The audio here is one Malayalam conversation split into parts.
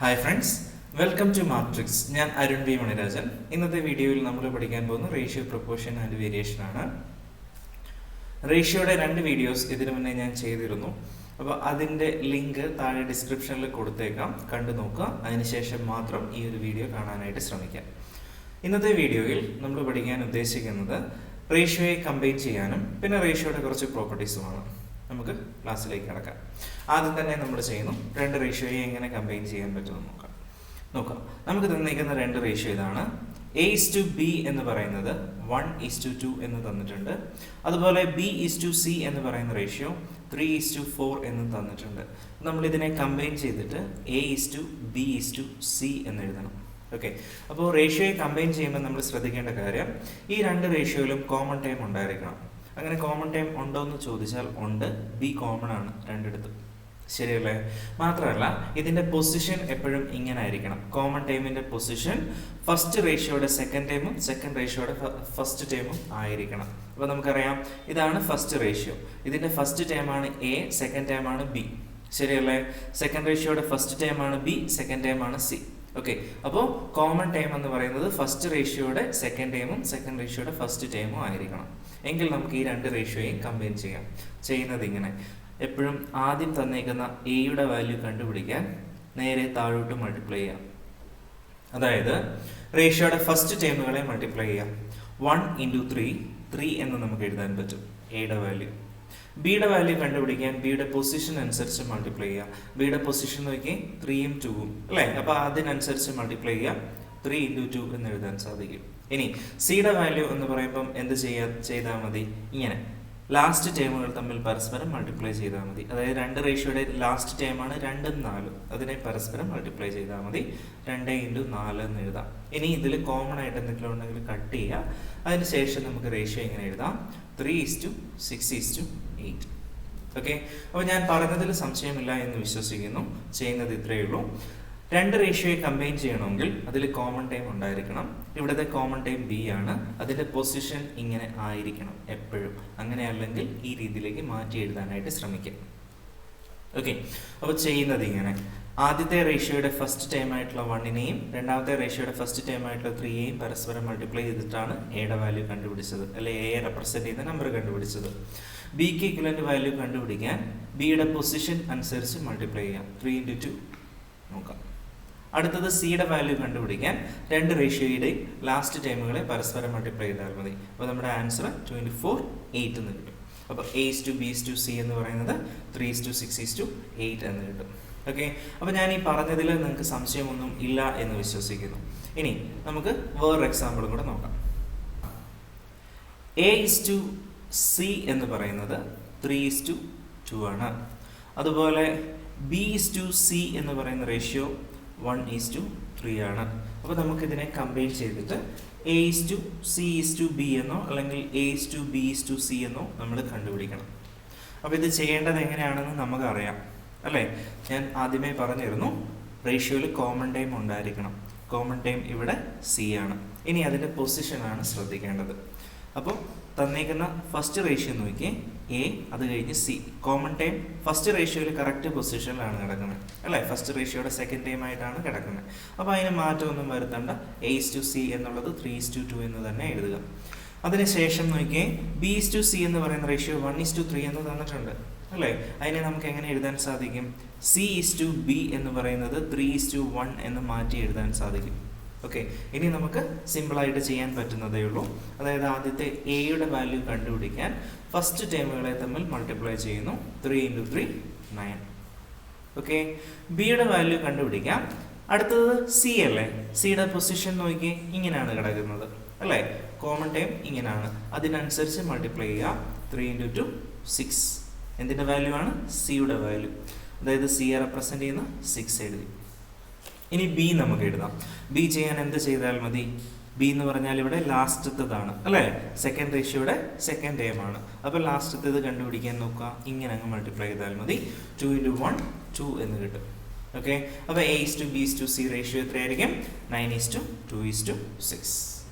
Hi friends, welcome to matrix. ഞാൻ അരുൺ വി മണിരാജൻ. ഇന്നത്തെ വീഡിയോയിൽ നമ്മൾ പഠിക്കാൻ പോകുന്ന റേഷ്യോ, പ്രൊപ്പോർഷൻ ആൻഡ് വേരിയേഷൻ ആണ്. റേഷ്യോയുടെ 2 വീഡിയോസ് ഇതിനു മുന്നേ ഞാൻ ചെയ്തിരുന്നു. അപ്പോൾ അതിൻ്റെ ലിങ്ക് താഴെ ഡിസ്ക്രിപ്ഷനിൽ കൊടുത്തേക്കാം, കണ്ടു നോക്കുക. അതിനുശേഷം മാത്രം ഈ ഒരു വീഡിയോ കാണാനായിട്ട് ശ്രമിക്കാം. ഇന്നത്തെ വീഡിയോയിൽ നമ്മൾ പഠിക്കാൻ ഉദ്ദേശിക്കുന്നത് റേഷ്യോയെ കമ്പൈൻ ചെയ്യാനും പിന്നെ റേഷ്യോയുടെ കുറച്ച് പ്രോപ്പർട്ടീസുമാണ്. നമുക്ക് ക്ലാസ്സിലേക്ക് കിടക്കാം. ആദ്യം തന്നെ നമ്മൾ ചെയ്യുന്നു 2 റേഷ്യോയെ എങ്ങനെ കമ്പൈൻ ചെയ്യാൻ പറ്റുമെന്ന് നോക്കാം. നമുക്ക് തന്നിരിക്കുന്ന 2 റേഷ്യോ ഇതാണ്. A:B എന്ന് പറയുന്നത് 1:2 എന്ന് തന്നിട്ടുണ്ട്. അതുപോലെ B:C എന്ന് പറയുന്ന റേഷ്യോ 3:4 എന്ന് തന്നിട്ടുണ്ട്. നമ്മൾ ഇതിനെ കമ്പൈൻ ചെയ്തിട്ട് A:B:C എന്ന് എഴുതണം. ഓക്കെ, അപ്പോൾ റേഷ്യോയെ കമ്പൈൻ ചെയ്യുമ്പോൾ നമ്മൾ ശ്രദ്ധിക്കേണ്ട കാര്യം, ഈ 2 റേഷ്യോയിലും കോമൺ ടൈം ഉണ്ടായിരിക്കണം. അങ്ങനെ കോമൺ ടൈം ഉണ്ടോ എന്ന് ചോദിച്ചാൽ ഉണ്ട്. ബി കോമൺ ആണ് രണ്ടിടത്തും, ശരിയല്ലേ? മാത്രമല്ല ഇതിന്റെ പൊസിഷൻ എപ്പോഴും ഇങ്ങനെ ആയിരിക്കണം. കോമൺ ടൈമിന്റെ പൊസിഷൻ ഫസ്റ്റ് റേഷ്യോയുടെ സെക്കൻഡ് ടൈമും സെക്കൻഡ് റേഷ്യോയുടെ ഫസ്റ്റ് ടൈമും ആയിരിക്കണം. അപ്പോൾ നമുക്കറിയാം, ഇതാണ് ഫസ്റ്റ് റേഷ്യോ. ഇതിന്റെ ഫസ്റ്റ് ടൈമാണ് എ, സെക്കൻഡ് ടൈമാണ് ബി, ശരിയല്ലേ? സെക്കൻഡ് റേഷ്യോയുടെ ഫസ്റ്റ് ടൈമാണ് ബി, സെക്കൻഡ് ടൈമാണ് സി. ഓക്കെ, അപ്പോൾ കോമൺ ടൈം എന്ന് പറയുന്നത് ഫസ്റ്റ് റേഷ്യോയുടെ സെക്കൻഡ് ടൈമും സെക്കൻഡ് റേഷ്യോയുടെ ഫസ്റ്റ് ടൈമും ആയിരിക്കണം. എങ്കിൽ നമുക്ക് ഈ 2 റേഷ്യോയും കമ്പൈൻ ചെയ്യാം. ചെയ്യുന്നത് ഇങ്ങനെ: എപ്പോഴും ആദ്യം തന്നേക്കുന്ന എയുടെ വാല്യൂ കണ്ടുപിടിക്കാൻ നേരെ താഴോട്ട് മൾട്ടിപ്ലൈ ചെയ്യാം. അതായത് റേഷ്യോയുടെ ഫസ്റ്റ് ടൈമുകളെ മൾട്ടിപ്ലൈ ചെയ്യാം. 1 × 3 എന്ന് നമുക്ക് എഴുതാൻ പറ്റും എയുടെ വാല്യൂ. ബിയുടെ വാല്യൂ കണ്ടുപിടിക്കാൻ ബിയുടെ പൊസിഷൻ അനുസരിച്ച് മൾട്ടിപ്ലൈ ചെയ്യാം. ബിയുടെ പൊസിഷൻ നോക്കി 3ഉം 2ഉം അല്ലേ? അപ്പോൾ അതിനനുസരിച്ച് മൾട്ടിപ്ലൈ ചെയ്യാം. 3 × 2 എന്ന് എഴുതാൻ സാധിക്കും. ഇനി സിയുടെ വാല്യൂ എന്ന് പറയുമ്പം എന്ത് ചെയ്താൽ മതി? ഇങ്ങനെ ലാസ്റ്റ് ടേമുകൾ തമ്മിൽ പരസ്പരം മൾട്ടിപ്ലൈ ചെയ്താൽ മതി. അതായത് 2 റേഷ്യോയുടെ ലാസ്റ്റ് ടേമാണ് 2ഉം 4ഉം. അതിനെ പരസ്പരം മൾട്ടിപ്ലൈ ചെയ്താൽ മതി. 2 × 4 എന്ന് എഴുതാം. ഇനി ഇതിൽ കോമൺ ആയിട്ട് എന്തെങ്കിലും ഉണ്ടെങ്കിൽ കട്ട് ചെയ്യുക. അതിനുശേഷം നമുക്ക് റേഷ്യോ ഇങ്ങനെ എഴുതാം: 3:6:8. ഓക്കെ, അപ്പോൾ ഞാൻ പറഞ്ഞതിൽ സംശയമില്ല എന്ന് വിശ്വസിക്കുന്നു. ചെയ്യുന്നത് ഇത്രയേ ഉള്ളൂ. 2 റേഷ്യോയെ കമ്പൈൻ ചെയ്യണമെങ്കിൽ അതിൽ കോമൺ ടൈം ഉണ്ടായിരിക്കണം. ഇവിടുത്തെ കോമൺ ടൈം ബി ആണ്. അതിൻ്റെ പൊസിഷൻ ഇങ്ങനെ ആയിരിക്കണം എപ്പോഴും. അങ്ങനെ അല്ലെങ്കിൽ ഈ രീതിയിലേക്ക് മാറ്റി എഴുതാനായിട്ട് ശ്രമിക്കാം. ഓക്കെ, അപ്പോൾ ചെയ്യുന്നത് ഇങ്ങനെ: ആദ്യത്തെ റേഷ്യോയുടെ ഫസ്റ്റ് ടൈം ആയിട്ടുള്ള 1നെയും രണ്ടാമത്തെ റേഷ്യോയുടെ ഫസ്റ്റ് ടൈം ആയിട്ടുള്ള 3യെയും പരസ്പരം മൾട്ടിപ്ലൈ ചെയ്തിട്ടാണ് എയുടെ വാല്യൂ കണ്ടുപിടിച്ചത്, അല്ലെ എയെ റെപ്രസെന്റ് ചെയ്യുന്ന നമ്പർ കണ്ടുപിടിച്ചത്. ബിക്ക് ഇക്വലന്റ് വാല്യൂ കണ്ടുപിടിക്കാൻ ബിയുടെ പൊസിഷൻ അനുസരിച്ച് മൾട്ടിപ്ലൈ ചെയ്യാം. 3 × 2 നോക്കാം. അടുത്തത് സിയുടെ വാല്യൂ കണ്ടുപിടിക്കാൻ 2 റേഷ്യോയുടെയും ലാസ്റ്റ് ടൈമുകളെ പരസ്പരം മൾട്ടിപ്ലൈ ചെയ്താൽ മതി. അപ്പോൾ നമ്മുടെ ആൻസർ 2 × 4 8 എന്ന് കിട്ടും. അപ്പോൾ A:B:C എന്ന് പറയുന്നത് 3:6:8 എന്ന് കിട്ടും. ഓക്കെ, അപ്പോൾ ഞാൻ ഈ പറഞ്ഞതിൽ നിങ്ങൾക്ക് സംശയമൊന്നും ഇല്ല എന്ന് വിശ്വസിക്കുന്നു. ഇനി നമുക്ക് വേറൊരു എക്സാമ്പിളും കൂടെ നോക്കാം. A:C എന്ന് പറയുന്നത് 3:2 ആണ്. അതുപോലെ B:C എന്ന് പറയുന്ന റേഷ്യോ 1:3 ആണ്. അപ്പോൾ നമുക്കിതിനെ കമ്പൈൻ ചെയ്തിട്ട് A:C:B എന്നോ അല്ലെങ്കിൽ A:B:C എന്നോ നമ്മൾ കണ്ടുപിടിക്കണം. അപ്പോൾ ഇത് ചെയ്യേണ്ടത് എങ്ങനെയാണെന്ന് നമുക്കറിയാം, അല്ലേ? ഞാൻ ആദ്യമേ പറഞ്ഞിരുന്നു, റേഷ്യോയിൽ കോമൺ ടൈം ഉണ്ടായിരിക്കണം. കോമൺ ടൈം ഇവിടെ സി ആണ്. ഇനി അതിൻ്റെ പൊസിഷനാണ് ശ്രദ്ധിക്കേണ്ടത്. അപ്പോൾ തന്നേക്കുന്ന ഫസ്റ്റ് റേഷ്യോ നോക്കിയേ, എ, അത് കഴിഞ്ഞ് സി. കോമൺ ടൈം ഫസ്റ്റ് റേഷ്യോയിൽ കറക്റ്റ് പൊസിഷനിലാണ് കിടക്കുന്നത്, അല്ലേ? ഫസ്റ്റ് റേഷ്യോയുടെ സെക്കൻഡ് ടൈം ആയിട്ടാണ് കിടക്കുന്നത്. അപ്പോൾ അതിന് മാറ്റമൊന്നും വരുത്തേണ്ട. A:C എന്നുള്ളത് 3:2 എന്ന് തന്നെ എഴുതുക. അതിനുശേഷം നോക്കിയേ, B:C എന്ന് പറയുന്ന റേഷ്യോ 1:3 എന്ന് തന്നിട്ടുണ്ട്, അല്ലേ? അതിനെ നമുക്ക് എങ്ങനെ എഴുതാൻ സാധിക്കും? C:B എന്ന് പറയുന്നത് 3:1 എന്ന് മാറ്റി എഴുതാൻ സാധിക്കും. ഓക്കെ, ഇനി നമുക്ക് സിമ്പിളായിട്ട് ചെയ്യാൻ പറ്റുന്നതേ ഉള്ളൂ. അതായത് ആദ്യത്തെ എയുടെ വാല്യൂ കണ്ടുപിടിക്കാൻ ഫസ്റ്റ് ടേമുകളെ തമ്മിൽ മൾട്ടിപ്ലൈ ചെയ്യുന്നു. 3 × 3 9. ഓക്കെ, ബിയുടെ വാല്യൂ കണ്ടുപിടിക്കാം. അടുത്തത് സി അല്ലേ? സിയുടെ പൊസിഷൻ നോക്കി ഇങ്ങനെയാണ് കിടക്കുന്നത്, അല്ലേ? കോമൺ ടൈം ഇങ്ങനെയാണ്. അതിനനുസരിച്ച് മൾട്ടിപ്ലൈ ചെയ്യുക. 3 × 2 6. എന്തിൻ്റെ വാല്യൂ ആണ്? സിയുടെ വാല്യൂ. അതായത് സിയെ റെപ്രസെന്റ് ചെയ്യുന്ന 6 എഴുതി. ഇനി ബി നമുക്ക് എഴുതാം. ബി ചെയ്യാൻ എന്ത് ചെയ്താൽ മതി? ബി എന്ന് പറഞ്ഞാൽ ഇവിടെ ലാസ്റ്റത്തേതാണ്, അല്ലേ? സെക്കൻഡ് റേഷ്യോയുടെ സെക്കൻഡ് ടൈം ആണ്. അപ്പോൾ ലാസ്റ്റത്തേത് കണ്ടുപിടിക്കാൻ നോക്കുക. ഇങ്ങനെ അങ്ങ് മൾട്ടിപ്ലൈ ചെയ്താൽ മതി. 2 × 1 2 എന്ന് കിട്ടും. ഓക്കെ, അപ്പോൾ A:B:C റേഷ്യോ എത്രയായിരിക്കും? 9:2:6.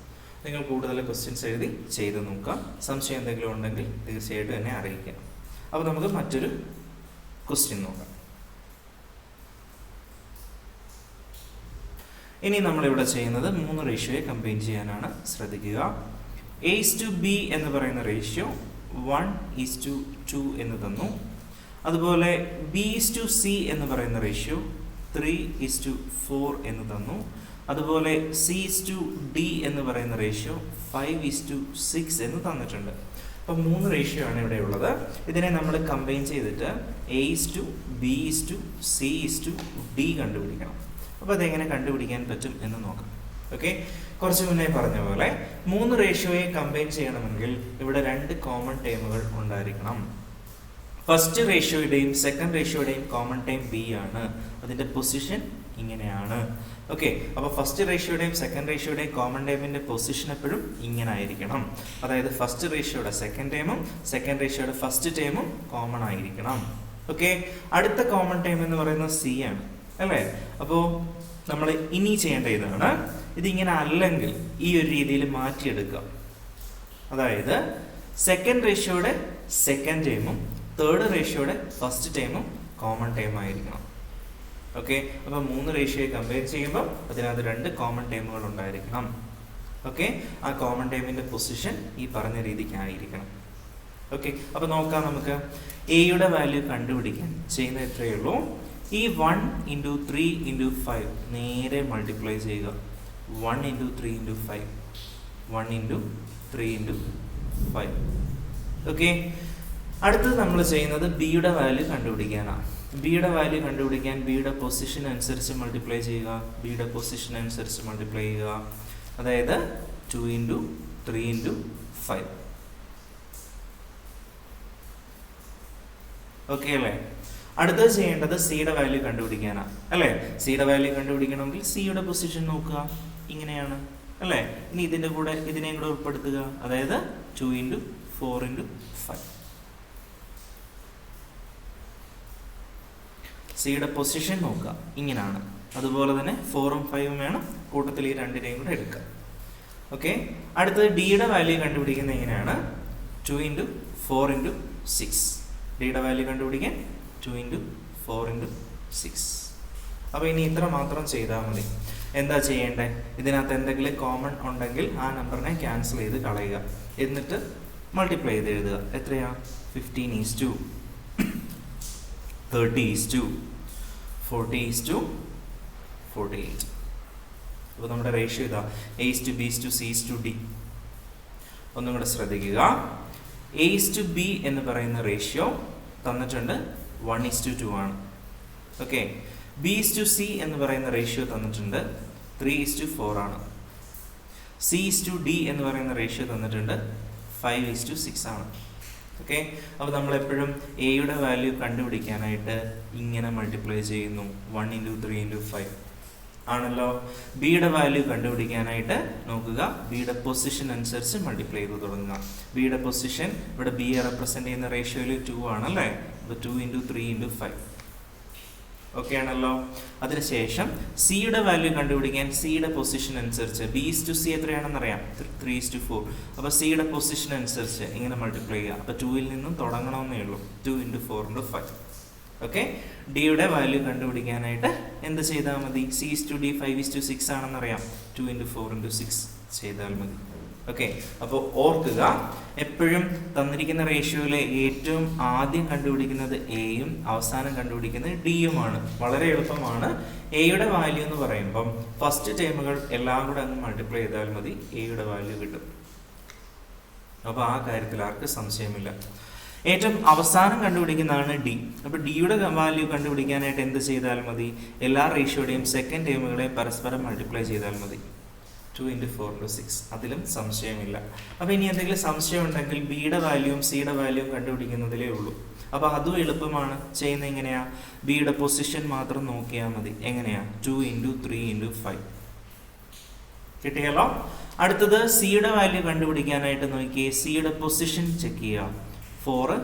നിങ്ങൾ കൂടുതൽ ക്വസ്റ്റ്യൻസ് എഴുതി ചെയ്ത് നോക്കുക. സംശയം എന്തെങ്കിലും ഉണ്ടെങ്കിൽ തീർച്ചയായിട്ടും എന്നെ അറിയിക്കാം. അപ്പോൾ നമുക്ക് മറ്റൊരു ക്വസ്റ്റ്യൻ നോക്കാം. ഇനി നമ്മളിവിടെ ചെയ്യുന്നത് 3 റേഷ്യോയെ കമ്പൈൻ ചെയ്യാനാണ്. ശ്രദ്ധിക്കുക. A:B എന്ന് പറയുന്ന റേഷ്യോ 1:2 എന്ന് തന്നു. അതുപോലെ B:C എന്ന് പറയുന്ന റേഷ്യോ 3:4 എന്ന് തന്നു. അതുപോലെ C:D എന്ന് പറയുന്ന റേഷ്യോ 5:6 എന്ന് തന്നിട്ടുണ്ട്. അപ്പം 3 റേഷ്യോ ആണ് ഇവിടെ ഉള്ളത്. ഇതിനെ നമ്മൾ കമ്പൈൻ ചെയ്തിട്ട് A:B:C:D കണ്ടുപിടിക്കണം. അപ്പോൾ അതെങ്ങനെ കണ്ടുപിടിക്കാൻ പറ്റും എന്ന് നോക്കാം. ഓക്കെ, കുറച്ച് മുന്നേ പറഞ്ഞ പോലെ 3 റേഷ്യോയെ കമ്പൈൻ ചെയ്യണമെങ്കിൽ ഇവിടെ 2 കോമൺ ടേമുകൾ ഉണ്ടായിരിക്കണം. ഫസ്റ്റ് റേഷ്യോയുടെയും സെക്കൻഡ് റേഷ്യോയുടെയും കോമൺ ടൈം B ആണ്. അതിൻ്റെ പൊസിഷൻ ഇങ്ങനെയാണ്. ഓക്കെ, അപ്പോൾ ഫസ്റ്റ് റേഷ്യോയുടെയും സെക്കൻഡ് റേഷ്യോയുടെയും കോമൺ ടൈമിൻ്റെ പൊസിഷൻ എപ്പോഴും ഇങ്ങനെ ആയിരിക്കണം. അതായത് ഫസ്റ്റ് റേഷ്യോയുടെ സെക്കൻഡ് ടൈമും സെക്കൻഡ് റേഷ്യോയുടെ ഫസ്റ്റ് ടൈമും കോമൺ ആയിരിക്കണം. ഓക്കെ, അടുത്ത കോമൺ ടൈം എന്ന് പറയുന്നത് C ആണ് അല്ലേ? അപ്പോൾ നമ്മൾ ഇനി ചെയ്യേണ്ട ഇതാണ്, ഇതിങ്ങനെ അല്ലെങ്കിൽ ഈ ഒരു രീതിയിൽ മാറ്റിയെടുക്കുക. അതായത് സെക്കൻഡ് റേഷ്യോയുടെ സെക്കൻഡ് ടൈമും തേർഡ് റേഷ്യോയുടെ ഫസ്റ്റ് ടൈമും കോമൺ ടൈം ആയിരിക്കണം. ഓക്കെ, അപ്പോൾ 3 റേഷ്യോയെ കമ്പയർ ചെയ്യുമ്പോൾ അതിനകത്ത് 2 കോമൺ ടൈമുകൾ ഉണ്ടായിരിക്കണം. ഓക്കെ, ആ കോമൺ ടൈമിൻ്റെ പൊസിഷൻ ഈ പറഞ്ഞ രീതിക്ക് ആയിരിക്കണം. ഓക്കെ, അപ്പോൾ നോക്കാം. നമുക്ക് എയുടെ വാല്യൂ കണ്ടുപിടിക്കാൻ ചെയ്യുന്ന എത്രയേ ഉള്ളൂ. ഈ 1 × 3 × 5 നേരെ മൾട്ടിപ്ലൈ ചെയ്യുക. 1 × 3 × 5 1 × 3 × 5. ഓക്കെ, അടുത്തത് നമ്മൾ ചെയ്യുന്നത് ബിയുടെ വാല്യൂ കണ്ടുപിടിക്കാനാണ്. ബിയുടെ വാല്യൂ കണ്ടുപിടിക്കാൻ ബിയുടെ പൊസിഷൻ അനുസരിച്ച് മൾട്ടിപ്ലൈ ചെയ്യുക. ബിയുടെ പൊസിഷൻ അനുസരിച്ച് മൾട്ടിപ്ലൈ ചെയ്യുക. അതായത് 2 × 3 × 5. ഓക്കെ അല്ലേ? അടുത്തത് ചെയ്യേണ്ടത് സിയുടെ വാല്യൂ കണ്ടുപിടിക്കാനാണ് അല്ലേ? സിയുടെ വാല്യൂ കണ്ടുപിടിക്കണമെങ്കിൽ സിയുടെ പൊസിഷൻ നോക്കുക. ഇങ്ങനെയാണ് അല്ലേ? ഇനി ഇതിനെയും കൂടെ ഉൾപ്പെടുത്തുക. അതായത് 2 × 4 × 5. സിയുടെ പൊസിഷൻ നോക്കുക, ഇങ്ങനെയാണ്. അതുപോലെ തന്നെ 4ഉം 5ഉം വേണം, കൂട്ടത്തിൽ ഈ 2നെയും കൂടെ എടുക്കുക. ഓക്കെ, അടുത്തത് ഡിയുടെ വാല്യൂ കണ്ടുപിടിക്കുന്നത് എങ്ങനെയാണ്? 2 × 4 × 6. ഡിയുടെ വാല്യൂ കണ്ടുപിടിക്കാൻ 2 × 4 × 6. അപ്പോൾ ഇനി ഇത്ര മാത്രം ചെയ്താൽ മതി. എന്താ ചെയ്യേണ്ടത്? ഇതിനകത്ത് എന്തെങ്കിലും കോമൺ ഉണ്ടെങ്കിൽ ആ നമ്പറിനെ ക്യാൻസൽ ചെയ്ത് കളയുക. എന്നിട്ട് മൾട്ടിപ്ലൈ ചെയ്ത് എഴുതുക. എത്രയാ? 15:2, 30:2, 40:48. അപ്പോൾ നമ്മുടെ റേഷ്യോ ഇതാ A:B:C:D. ഒന്നും കൂടെ ശ്രദ്ധിക്കുക. A:B എന്ന് പറയുന്ന റേഷ്യോ തന്നിട്ടുണ്ട് 1:2 ആണ്. ഓക്കെ, B:C എന്ന് പറയുന്ന റേഷ്യോ തന്നിട്ടുണ്ട് 3:4 ആണ്. C:D എന്ന് പറയുന്ന റേഷ്യോ തന്നിട്ടുണ്ട് 5:6 ആണ്. ഓക്കെ, അപ്പോൾ നമ്മളെപ്പോഴും എയുടെ വാല്യൂ കണ്ടുപിടിക്കാനായിട്ട് ഇങ്ങനെ മൾട്ടിപ്ലൈ ചെയ്യുന്നു. 1 × 3 × 5 ആണല്ലോ. ബിയുടെ വാല്യൂ കണ്ടുപിടിക്കാനായിട്ട് നോക്കുക. ബിയുടെ പൊസിഷൻ അനുസരിച്ച് മൾട്ടിപ്ലൈ ചെയ്ത് തുടങ്ങുക. ബിയുടെ പൊസിഷൻ ഇവിടെ ബിയെ റെപ്രസെന്റ് ചെയ്യുന്ന റേഷ്യോയിൽ 2 ആണല്ലേ? അപ്പോൾ 2 × 3 × 5. ഓക്കെ ആണല്ലോ. അതിനുശേഷം സിയുടെ വാല്യൂ കണ്ടുപിടിക്കാൻ സിയുടെ പൊസിഷൻ അനുസരിച്ച് B:C എത്രയാണെന്ന് അറിയാം, 3:4. അപ്പോൾ സിയുടെ പൊസിഷൻ അനുസരിച്ച് ഇങ്ങനെ മൾട്ടിപ്ലൈ ചെയ്യുക. അപ്പോൾ 2ൽ നിന്നും തുടങ്ങണമെന്നേ ഉള്ളൂ. 2 × 4 × 5. ഓക്കെ, ഡിയുടെ വാല്യൂ കണ്ടുപിടിക്കാനായിട്ട് എന്ത് ചെയ്താൽ മതി? C:D 5:6 ആണെന്നറിയാം. 2 × 4 × 6 ചെയ്താൽ മതി. ഓക്കെ, അപ്പോൾ ഓർക്കുക, എപ്പോഴും തന്നിരിക്കുന്ന റേഷ്യോയിലെ ഏറ്റവും ആദ്യം കണ്ടുപിടിക്കുന്നത് എയും അവസാനം കണ്ടുപിടിക്കുന്നത് ഡിയുമാണ്. വളരെ എളുപ്പമാണ്. എയുടെ വാല്യൂ എന്ന് പറയുമ്പം ഫസ്റ്റ് ടേമുകൾ എല്ലാം കൂടെ അങ്ങ് മൾട്ടിപ്ലൈ ചെയ്താൽ മതി, എയുടെ വാല്യൂ കിട്ടും. അപ്പോൾ ആ കാര്യത്തിൽ ആർക്ക് സംശയമില്ല. ഏറ്റവും അവസാനം കണ്ടുപിടിക്കുന്നതാണ് ഡി. അപ്പോൾ ഡിയുടെ വാല്യൂ കണ്ടുപിടിക്കാനായിട്ട് എന്ത് ചെയ്താൽ മതി? എല്ലാ റേഷ്യോയുടെയും സെക്കൻഡ് ടേമുകളെ പരസ്പരം മൾട്ടിപ്ലൈ ചെയ്താൽ മതി. 2 × 4 × 6. അതിലും സംശയമില്ല. അപ്പോൾ ഇനി എന്തെങ്കിലും സംശയം ഉണ്ടെങ്കിൽ ബിയുടെ വാല്യൂവും സിയുടെ വാല്യൂവും കണ്ടുപിടിക്കുന്നതിലേ ഉള്ളൂ. അപ്പോൾ അതും എളുപ്പമാണ്. ചെയ്യുന്നത് എങ്ങനെയാ? ബിയുടെ പൊസിഷൻ മാത്രം നോക്കിയാൽ മതി. എങ്ങനെയാ? 2 × 3 × 5. കിട്ടിയല്ലോ. അടുത്തത് സിയുടെ വാല്യൂ കണ്ടുപിടിക്കാനായിട്ട് നോക്കിയേ. സിയുടെ പൊസിഷൻ ചെക്ക് ചെയ്യുക. 4,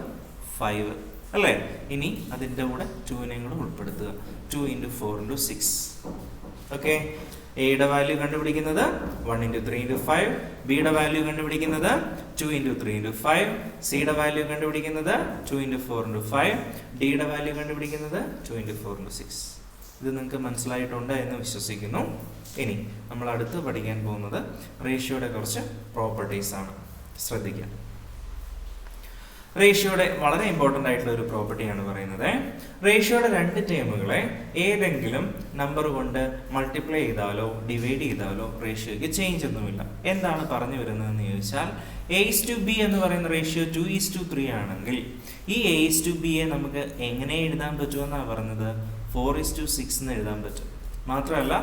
5 അല്ലേ? ഇനി അതിൻ്റെ കൂടെ 2നെയും കൂടെ ഉൾപ്പെടുത്തുക. 2 × 4 × 6. ഓക്കെ, എയുടെ വാല്യൂ കണ്ടുപിടിക്കുന്നത് 1 × 3 × 5. ബിയുടെ വാല്യൂ കണ്ടുപിടിക്കുന്നത് 2 × 3 × 5. സിയുടെ വാല്യൂ കണ്ടുപിടിക്കുന്നത് 2 × 4 × 5. ഡിയുടെ വാല്യൂ കണ്ടുപിടിക്കുന്നത് 2 × 4 × 6. ഇത് നിങ്ങൾക്ക് മനസ്സിലായിട്ടുണ്ട് എന്ന് വിശ്വസിക്കുന്നു. ഇനി നമ്മൾ അടുത്ത് പഠിക്കാൻ പോകുന്നത് റേഷ്യോയുടെ കുറച്ച് പ്രോപ്പർട്ടീസ് ആണ്. ശ്രദ്ധിക്കുക. റേഷ്യോയുടെ വളരെ ഇമ്പോർട്ടൻ്റ് ആയിട്ടുള്ള ഒരു പ്രോപ്പർട്ടിയാണ് പറയുന്നത്. റേഷ്യോയുടെ രണ്ട് ടേമുകളെ ഏതെങ്കിലും നമ്പർ കൊണ്ട് മൾട്ടിപ്ലൈ ചെയ്താലോ ഡിവൈഡ് ചെയ്താലോ റേഷ്യോയ്ക്ക് ചേഞ്ച് ഒന്നുമില്ല. എന്താണ് പറഞ്ഞു വരുന്നതെന്ന് ചോദിച്ചാൽ A:B എന്ന് പറയുന്ന റേഷ്യോ 2:3 ആണെങ്കിൽ ഈ A:B നമുക്ക് എങ്ങനെ എഴുതാൻ പറ്റുമെന്നാണ് പറഞ്ഞത്? 4:6 എന്ന് എഴുതാൻ പറ്റും. മാത്രമല്ല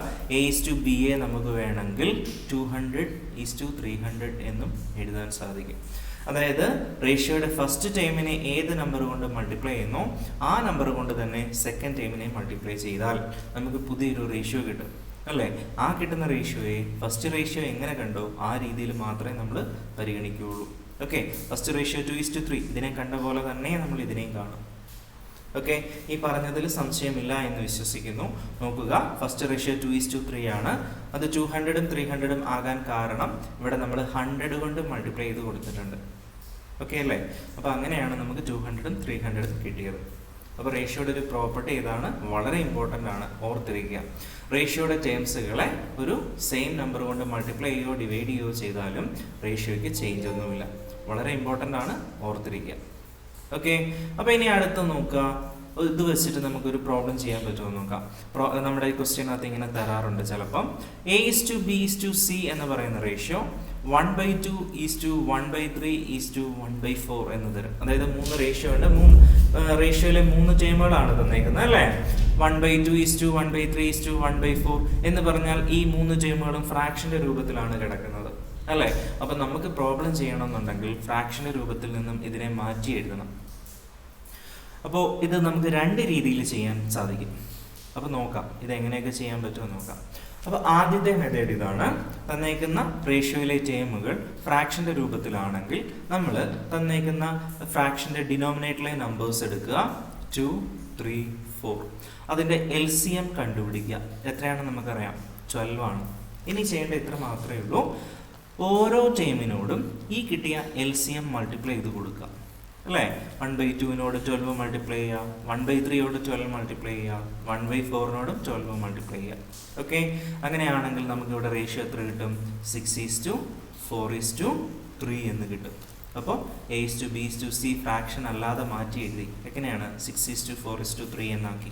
A:B നമുക്ക് വേണമെങ്കിൽ 200:300 എന്നും എഴുതാൻ സാധിക്കും. അതായത് റേഷ്യോയുടെ ഫസ്റ്റ് ടേമിനെ ഏത് നമ്പർ കൊണ്ട് മൾട്ടിപ്ലൈ ചെയ്യുന്നോ ആ നമ്പർ കൊണ്ട് തന്നെ സെക്കൻഡ് ടേമിനെ മൾട്ടിപ്ലൈ ചെയ്താൽ നമുക്ക് പുതിയൊരു റേഷ്യോ കിട്ടും അല്ലേ? ആ കിട്ടുന്ന റേഷ്യോയെ ഫസ്റ്റ് റേഷ്യോ എങ്ങനെ കണ്ടോ ആ രീതിയിൽ മാത്രമേ നമ്മൾ പരിഗണിക്കുകയുള്ളൂ. ഓക്കെ, ഫസ്റ്റ് റേഷ്യോ 2:3 ഇതിനെ കണ്ട പോലെ തന്നെ നമ്മൾ ഇതിനെയും കാണും. ഓക്കെ, ഈ പറഞ്ഞതിൽ സംശയമില്ല എന്ന് വിശ്വസിക്കുന്നു. നോക്കുക, ഫസ്റ്റ് റേഷ്യോ 2:3 ആണ്. അത് 200ഉം 300ഉം ആകാൻ കാരണം ഇവിടെ നമ്മൾ 100 കൊണ്ട് മൾട്ടിപ്ലൈ ചെയ്ത് കൊടുത്തിട്ടുണ്ട്. ഓക്കെ അല്ലേ? അപ്പോൾ അങ്ങനെയാണ് നമുക്ക് 200ഉം 300ഉം കിട്ടിയത്. അപ്പോൾ റേഷ്യോയുടെ ഒരു പ്രോപ്പർട്ടി ഇതാണ്, വളരെ ഇമ്പോർട്ടൻ്റ് ആണ്, ഓർത്തിരിക്കുക. റേഷ്യോയുടെ ടേംസുകളെ ഒരു സെയിം നമ്പർ കൊണ്ട് മൾട്ടിപ്ലൈ ചെയ്യുകയോ ഡിവൈഡ് ചെയ്യുകയോ ചെയ്താലും റേഷ്യോയ്ക്ക് ചേഞ്ച് ഒന്നുമില്ല. വളരെ ഇമ്പോർട്ടൻ്റ് ആണ്, ഓർത്തിരിക്കുക. ഓക്കെ, അപ്പോൾ ഇനി അടുത്ത് നോക്കുക. ഇത് വെച്ചിട്ട് നമുക്കൊരു പ്രോബ്ലം ചെയ്യാൻ പറ്റുമോ നോക്കാം. നമ്മുടെ ഈ ക്വസ്റ്റ്യനകത്ത് ഇങ്ങനെ തരാറുണ്ട് ചിലപ്പം. A:B:C എന്ന് പറയുന്ന റേഷ്യോ 1/2:1/3:1/4 എന്ന് തരും. അതായത് 3 റേഷ്യോ ഉണ്ട്. റേഷ്യോയിലെ 3 ടേമുകളാണ് തന്നേക്കുന്നത് അല്ലേ? 1/2:1/3:1/4 എന്ന് പറഞ്ഞാൽ ഈ 3 ടേമുകളും ഫ്രാക്ഷന്റെ രൂപത്തിലാണ് കിടക്കുന്നത് അല്ലേ? അപ്പം നമുക്ക് പ്രോബ്ലം ചെയ്യണമെന്നുണ്ടെങ്കിൽ ഫ്രാക്ഷന്റെ രൂപത്തിൽ നിന്നും ഇതിനെ മാറ്റി എഴുതണം. അപ്പോൾ ഇത് നമുക്ക് രണ്ട് രീതിയിൽ ചെയ്യാൻ സാധിക്കും. അപ്പോൾ നോക്കാം ഇത് എങ്ങനെയൊക്കെ ചെയ്യാൻ പറ്റുമോ നോക്കാം. അപ്പോൾ ആദ്യത്തെ മെത്തേഡ് ഇതാണ്. തന്നേക്കുന്ന റേഷ്യോയിലെ ടേമുകൾ ഫ്രാക്ഷന്റെ രൂപത്തിലാണെങ്കിൽ നമ്മൾ തന്നേക്കുന്ന ഫ്രാക്ഷന്റെ ഡിനോമിനേറ്ററിലെ നമ്പേഴ്സ് എടുക്കുക, 2, 3, 4. അതിൻ്റെ LCM കണ്ടുപിടിക്കുക. എത്രയാണെന്ന് നമുക്കറിയാം, 12 ആണ്. ഇനി ചെയ്യേണ്ട ഇത്ര മാത്രമേ ഉള്ളൂ. ഓരോ ടേമിനോടും ഈ കിട്ടിയ LCM മൾട്ടിപ്ലൈ ചെയ്ത് കൊടുക്കുക അല്ലേ? 1/2നോട് 12 മൾട്ടിപ്ലൈ ചെയ്യുക, 1/3യോട് 12 മൾട്ടിപ്ലൈ ചെയ്യുക, 1/4നോടും 12 മൾട്ടിപ്ലൈ ചെയ്യുക. ഓക്കെ, അങ്ങനെയാണെങ്കിൽ നമുക്ക് ഇവിടെ റേഷ്യോ എത്ര കിട്ടും? 6:4:3 എന്ന് കിട്ടും. അപ്പോൾ A:B:C ഫ്രാക്ഷൻ അല്ലാതെ മാറ്റി എഴുതി എങ്ങനെയാണ് 6:4:3 എന്നാക്കി.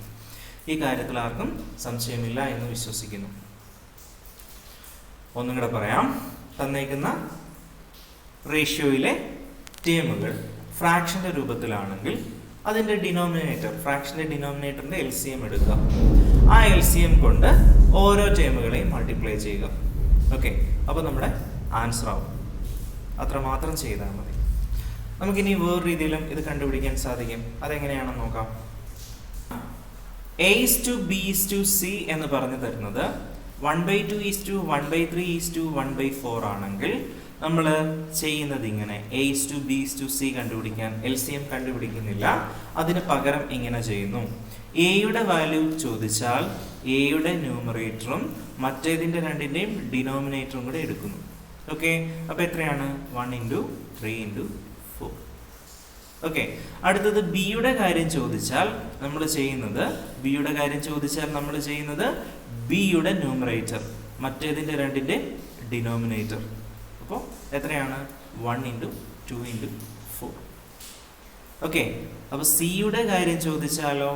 ഈ കാര്യത്തിൽ ആർക്കും സംശയമില്ല എന്ന് വിശ്വസിക്കുന്നു. ഒന്നും കൂടെ പറയാം. തന്നേക്കുന്ന റേഷ്യോയിലെ ടേമുകൾ ഫ്രാക്ഷന്റെ രൂപത്തിലാണെങ്കിൽ അതിൻ്റെ ഡിനോമിനേറ്റർ, ഫ്രാക്ഷന്റെ ഡിനോമിനേറ്ററിന്റെ LCM എടുക്കുക. ആ LCM കൊണ്ട് ഓരോ ടേമുകളെയും മൾട്ടിപ്ലൈ ചെയ്യുക. ഓക്കെ, അപ്പോൾ നമ്മുടെ ആൻസർ ആവും. അത്രമാത്രം ചെയ്താൽ മതി. നമുക്കിനി വേറെ രീതിയിലും ഇത് കണ്ടുപിടിക്കാൻ സാധിക്കും. അതെങ്ങനെയാണെന്ന് നോക്കാം. A:B:C എന്ന് പറഞ്ഞു തരുന്നത് 1/2:1/3:1/4 ആണെങ്കിൽ നമ്മൾ ചെയ്യുന്നത് ഇങ്ങനെ. A:B:C കണ്ടുപിടിക്കാൻ LCM കണ്ടുപിടിക്കുന്നില്ല, അതിന് പകരം ഇങ്ങനെ ചെയ്യുന്നു. എയുടെ വാല്യൂ ചോദിച്ചാൽ എയുടെ ന്യൂമറേറ്ററും മറ്റേതിൻ്റെ രണ്ടിൻ്റെയും ഡിനോമിനേറ്ററും കൂടെ എടുക്കുന്നു. ഓക്കെ, അപ്പോൾ എത്രയാണ്? 1/3:4. ഓക്കെ, അടുത്തത് ബിയുടെ കാര്യം ചോദിച്ചാൽ നമ്മൾ ചെയ്യുന്നത് ബിയുടെ ന്യൂമറേറ്റർ മറ്റേതിൻ്റെ രണ്ടിൻ്റെ ഡിനോമിനേറ്റർ. അപ്പോൾ എത്രയാണ്? 1/2:4. ഓക്കെ, അപ്പോൾ സിയുടെ കാര്യം ചോദിച്ചാലോ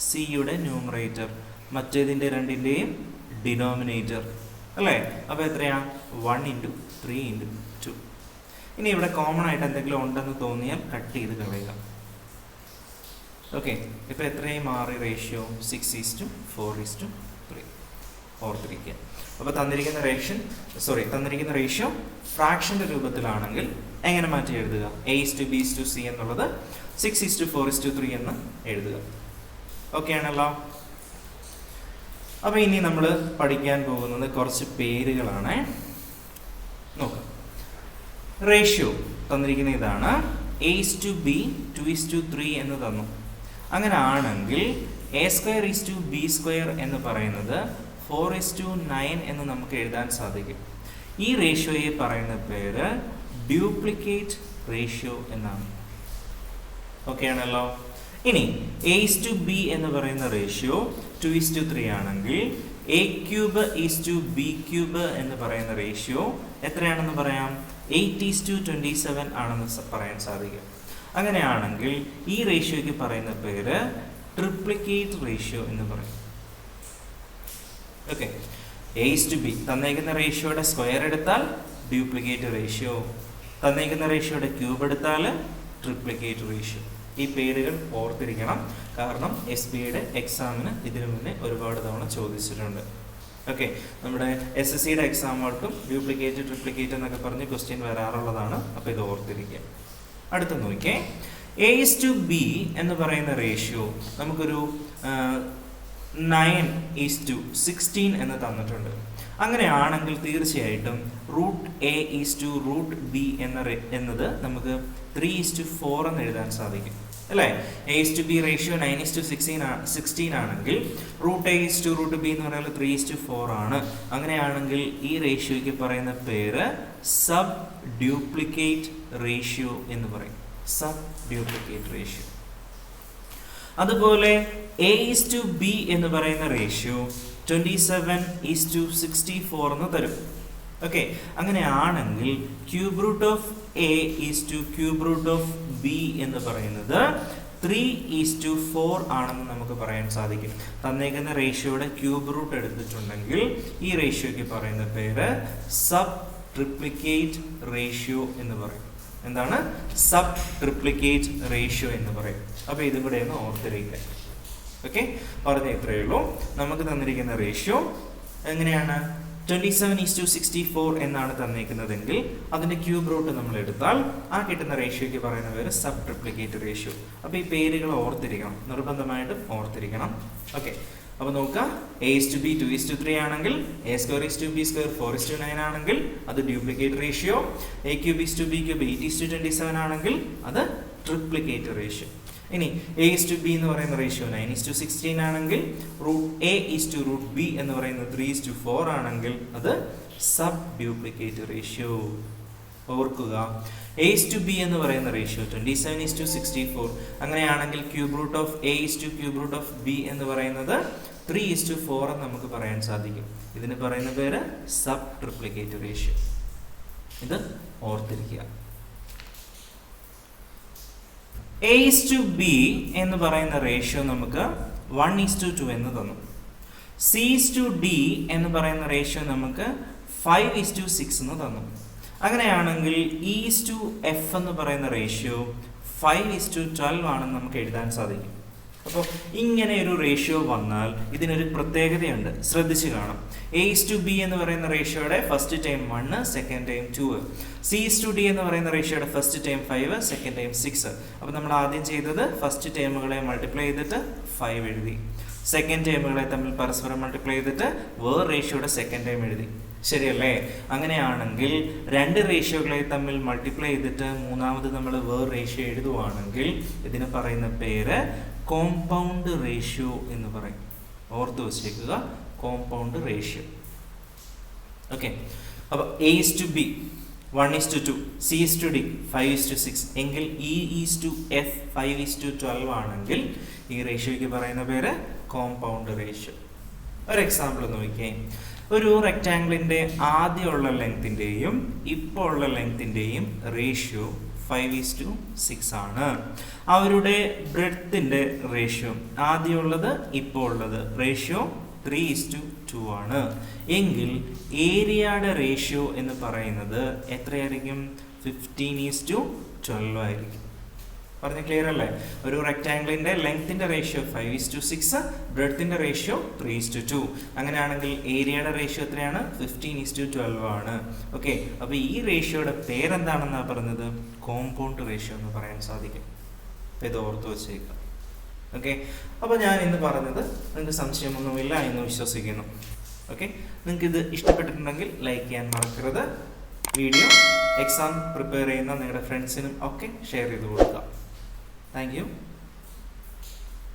സിയുടെ ന്യൂമറേറ്റർ മറ്റേതിൻ്റെ രണ്ടിൻ്റെയും ഡിനോമിനേറ്റർ അല്ലേ? അപ്പോൾ എത്രയാണ്? 1/3:2. ഇനി ഇവിടെ കോമൺ ആയിട്ട് എന്തെങ്കിലും ഉണ്ടെന്ന് തോന്നിയാൽ കട്ട് ചെയ്ത് കളയുക. ഓക്കെ, ഇപ്പോൾ എത്രയും മാറി റേഷ്യോ? 6:4:3. ഓർത്തിരിക്കുക. അപ്പോൾ തന്നിരിക്കുന്ന റേഷ്യോ ഫ്രാക്ഷന്റെ രൂപത്തിലാണെങ്കിൽ എങ്ങനെ മാറ്റി എഴുതുക? A:B:C എന്നുള്ളത് 6:4:3 എന്ന് എഴുതുക. ഓക്കെ ആണല്ലോ? അപ്പോൾ ഇനി നമ്മൾ പഠിക്കാൻ പോകുന്നത് കുറച്ച് പേരുകളാണ്. നോക്കാം. റേഷ്യോ തന്നിരിക്കുന്ന ഇതാണ്. A:B 2:3 എന്ന് തന്നു. അങ്ങനെ ആണെങ്കിൽ A²:B² എന്ന് പറയുന്നത് 4:9 എന്ന് നമുക്ക് എഴുതാൻ സാധിക്കും. ഈ റേഷ്യോയെ പറയുന്ന പേര് ഡ്യൂപ്ലിക്കേറ്റ് റേഷ്യോ എന്നാണ്. ഓക്കെ ആണല്ലോ? ഇനി A:B എന്ന് പറയുന്ന റേഷ്യോ 2:3 ആണെങ്കിൽ A cube is to B cube എന്ന് പറയുന്ന റേഷ്യോ എത്രയാണെന്ന് പറയാം? 8:27 ആണെന്ന് പറയാൻ സാധിക്കും. അങ്ങനെയാണെങ്കിൽ ഈ റേഷ്യോയ്ക്ക് പറയുന്ന പേര് ട്രിപ്ലിക്കേറ്റ് റേഷ്യോ എന്ന് പറയും. ഓക്കെ, A:B തന്നേക്കുന്ന റേഷ്യോയുടെ സ്ക്വയർ എടുത്താൽ ഡ്യൂപ്ലിക്കേറ്റ് റേഷ്യോ, തന്നേക്കുന്ന റേഷ്യോയുടെ ക്യൂബ് എടുത്താൽ ട്രിപ്ലിക്കേറ്റ് റേഷ്യോ. ഈ പേരുകൾ ഓർത്തിരിക്കണം, കാരണം SBയുടെ എക്സാമിന് ഇതിനു മുന്നേ ഒരുപാട് തവണ ചോദിച്ചിട്ടുണ്ട്. ഓക്കെ, നമ്മുടെ SSCയുടെ എക്സാമുകൾക്കും ഡ്യൂപ്ലിക്കേറ്റ് ട്രിപ്ലിക്കേറ്റ് എന്നൊക്കെ പറഞ്ഞ് ക്വസ്റ്റ്യൻ വരാറുള്ളതാണ്. അപ്പോൾ ഇത് ഓർത്തിരിക്കുക. അടുത്ത നോക്കിയേ, A:B എന്ന് പറയുന്ന റേഷ്യോ നമുക്കൊരു 9:16 എന്ന് തന്നിട്ടുണ്ട്. അങ്ങനെയാണെങ്കിൽ തീർച്ചയായിട്ടും √A:√B എന്നത് നമുക്ക് 3:4 എന്ന് എഴുതാൻ സാധിക്കും, അല്ലേ? A:B റേഷ്യോ 9:16 ആണെങ്കിൽ √A:√B എന്ന് പറയുന്നത് 3:4 ആണ്. അങ്ങനെയാണെങ്കിൽ ഈ റേഷ്യോയ്ക്ക് പറയുന്ന പേര് സബ് ഡ്യൂപ്ലിക്കേറ്റ് റേഷ്യോ എന്ന് പറയും. Sub duplicate ratio. അതുപോലെ A:B എന്ന് പറയുന്ന റേഷ്യോ 27:64 എന്ന് തരും. ഓക്കെ, അങ്ങനെയാണെങ്കിൽ cube root of A cube root of B എന്ന് പറയുന്നത് 3:4 ആണെന്ന് നമുക്ക് പറയാൻ സാധിക്കും. തന്നേക്കുന്ന റേഷ്യോയുടെ ക്യൂബ് റൂട്ട് എടുത്തിട്ടുണ്ടെങ്കിൽ ഈ റേഷ്യോയ്ക്ക് പറയുന്ന പേര് സബ് ട്രിപ്ലിക്കേറ്റ് റേഷ്യോ എന്ന് പറയും. എന്താണ്? സബ് ട്രിപ്ലിക്കേറ്റ് റേഷ്യോ എന്ന് പറയും. അപ്പോൾ ഇതും കൂടെ ഒന്ന് ഓർത്തിരിക്കുക. ഓക്കെ, പറഞ്ഞ ഇത്രയേ ഉള്ളൂ. നമുക്ക് തന്നിരിക്കുന്ന റേഷ്യോ എങ്ങനെയാണ്? 27:64 എന്നാണ് തന്നേക്കുന്നതെങ്കിൽ അതിൻ്റെ ക്യൂബ് റൂട്ട് നമ്മൾ എടുത്താൽ ആ കിട്ടുന്ന റേഷ്യോയ്ക്ക് പറയുന്ന പേര് സബ് ട്രിപ്ലിക്കേറ്റ് റേഷ്യോ. അപ്പോൾ ഈ പേരുകൾ ഓർത്തിരിക്കണം, നിർബന്ധമായിട്ടും ഓർത്തിരിക്കണം. ഓക്കെ, അപ്പോൾ നോക്കുക, A:B 2:3 ആണെങ്കിൽ A²B² 4:9 ആണെങ്കിൽ അത് ഡ്യൂപ്ലിക്കേറ്റ് റേഷ്യോ. A³ B³ 8:27 ആണെങ്കിൽ അത് ട്രിപ്ലിക്കേറ്റ് റേഷ്യോ. ഇനി A:B എന്ന് പറയുന്ന റേഷ്യോ 9:16 ആണെങ്കിൽ √A:√B എന്ന് പറയുന്നത് 3:4 ആണെങ്കിൽ അത് സബ് ഡ്യൂപ്ലിക്കേറ്റ് റേഷ്യോ. ഓർക്കുക, A:B എന്ന് പറയുന്ന റേഷ്യോ 27:64 അങ്ങനെയാണെങ്കിൽ cube root of A cube root of B എന്ന് പറയുന്നത് 3:4 എന്ന് നമുക്ക് പറയാൻ സാധിക്കും. ഇതിന് പറയുന്ന പേര് സബ് ട്രിപ്ലിക്കേറ്റ് റേഷ്യോ. ഇത് ഓർത്തിരിക്കുക. A:B എന്ന് പറയുന്ന റേഷ്യോ നമുക്ക് 1:2 എന്ന് തന്നു. C:D എന്ന് പറയുന്ന റേഷ്യോ നമുക്ക് 5:6 എന്ന് തന്നു. അങ്ങനെയാണെങ്കിൽ E:F എന്ന് പറയുന്ന റേഷ്യോ 5:12 ആണെന്ന് നമുക്ക് എഴുതാൻ സാധിക്കും. അപ്പോൾ ഇങ്ങനെ ഒരു റേഷ്യോ വന്നാൽ ഇതിനൊരു പ്രത്യേകതയുണ്ട്, ശ്രദ്ധിച്ച് കാണാം. A:B എന്ന് പറയുന്ന റേഷ്യോയുടെ first time 1, second time 2. C:D എന്ന് പറയുന്ന റേഷ്യോയുടെ ഫസ്റ്റ് ടൈം 5, സെക്കൻഡ് ടൈം 6. അപ്പോൾ നമ്മൾ ആദ്യം ചെയ്തത് ഫസ്റ്റ് ടൈമുകളെ മൾട്ടിപ്ലൈ ചെയ്തിട്ട് 5 എഴുതി, സെക്കൻഡ് ടൈമുകളെ തമ്മിൽ പരസ്പരം മൾട്ടിപ്ലൈ ചെയ്തിട്ട് വേറെ റേഷ്യോയുടെ സെക്കൻഡ് ടൈം എഴുതി. ശരിയല്ലേ? അങ്ങനെയാണെങ്കിൽ രണ്ട് റേഷ്യോകളെ തമ്മിൽ മൾട്ടിപ്ലൈ ചെയ്തിട്ട് മൂന്നാമത് നമ്മൾ വേറെ റേഷ്യോ എഴുതുവാണെങ്കിൽ ഇതിന് പറയുന്ന പേര് കോമ്പൗണ്ട് റേഷ്യോ എന്ന് പറയും. ഓർത്ത് വെച്ചേക്കുക, കോമ്പൗണ്ട് റേഷ്യോ. ഓക്കെ, അപ്പോൾ A:B 1:2, C:D 5:6 എങ്കിൽ E:F 5:12 ആണെങ്കിൽ ഈ റേഷ്യോയ്ക്ക് പറയുന്ന പേര് കോമ്പൗണ്ട് റേഷ്യോ. ഒരു എക്സാമ്പിൾ നോക്കിയേ. ഒരു റെക്റ്റാങ്കിളിൻ്റെ ആദ്യമുള്ള ലെങ്ത്തിൻ്റെയും ഇപ്പോൾ ഉള്ള ലെങ്ത്തിൻ്റെയും റേഷ്യോ 5:6 ആണ്. അവരുടെ ബ്രെഡ്ത്തിൻ്റെ റേഷ്യോ ആദ്യമുള്ളത് ഇപ്പോൾ ഉള്ളത് റേഷ്യോ 3:2 ആണ്. എങ്കിൽ ഏരിയയുടെ റേഷ്യോ എന്ന് പറയുന്നത് എത്രയായിരിക്കും? 15:12 ആയിരിക്കും. പറഞ്ഞ ക്ലിയർ അല്ലേ? ഒരു റെക്റ്റാങ്കിളിൻ്റെ ലെങ്ത്തിൻ്റെ റേഷ്യോ 5:6, ബ്രെഡ്ത്തിൻ്റെ റേഷ്യോ 3:2. അങ്ങനെയാണെങ്കിൽ ഏരിയയുടെ റേഷ്യോ എത്രയാണ്? 15:12 ആണ്. ഓക്കെ, അപ്പോൾ ഈ റേഷ്യോയുടെ പേരെന്താണെന്നാണ് പറഞ്ഞത്? കോമ്പൗണ്ട് റേഷ്യോ എന്ന് പറയാൻ സാധിക്കും. ഇത് ഓർത്ത് വെച്ചേക്കാം. ഓക്കെ, അപ്പോൾ ഞാൻ ഇന്ന് പറഞ്ഞത് നിങ്ങൾക്ക് സംശയമൊന്നുമില്ല എന്ന് വിശ്വസിക്കുന്നു. ഓക്കെ, നിങ്ങൾക്ക് ഇത് ഇഷ്ടപ്പെട്ടിട്ടുണ്ടെങ്കിൽ ലൈക്ക് ചെയ്യാൻ മറക്കരുത്. വീഡിയോ എക്സാം പ്രിപ്പയർ ചെയ്യുന്ന നിങ്ങളുടെ ഫ്രണ്ട്സിനും ഒക്കെ ഷെയർ ചെയ്ത് കൊടുക്കുക. Thank you.